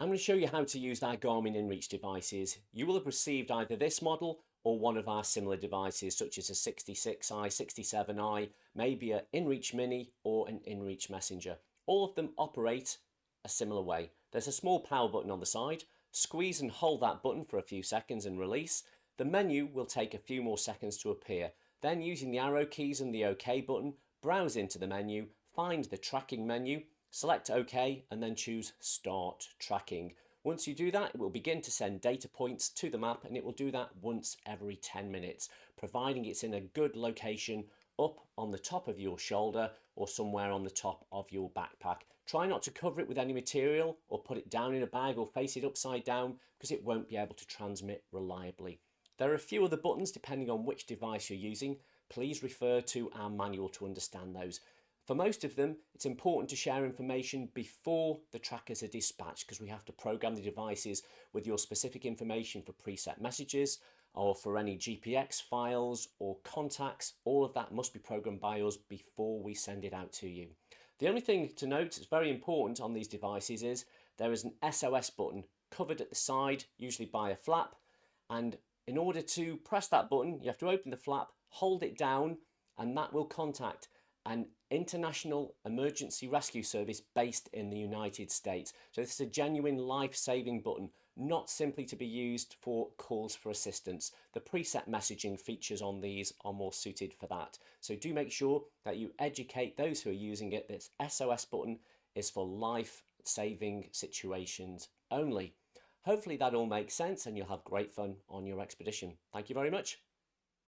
I'm going to show you how to use our Garmin inReach devices. You will have received either this model or one of our similar devices such as a 66i, 67i, maybe an inReach Mini or an inReach Messenger. All of them operate a similar way. There's a small power button on the side. Squeeze and hold that button for a few seconds and release. The menu will take a few more seconds to appear. Then using the arrow keys and the OK button, browse into the menu, find the tracking menu, select OK and then choose Start Tracking. Once you do that, it will begin to send data points to the map, and it will do that once every 10 minutes, providing it's in a good location up on the top of your shoulder or somewhere on the top of your backpack. Try not to cover it with any material or put it down in a bag or face it upside down because it won't be able to transmit reliably. There are a few other buttons depending on which device you're using. Please refer to our manual to understand those. For most of them, it's important to share information before the trackers are dispatched because we have to program the devices with your specific information for preset messages or for any GPX files or contacts. All of that must be programmed by us before we send it out to you. The only thing to note that's very important on these devices is there is an SOS button covered at the side, usually by a flap, and in order to press that button, you have to open the flap, hold it down, and that will contact an international emergency rescue service based in the United States. So this is a genuine life-saving button, not simply to be used for calls for assistance. The preset messaging features on these are more suited for that. So do make sure that you educate those who are using it. This SOS button is for life-saving situations only. Hopefully that all makes sense and you'll have great fun on your expedition. Thank you very much.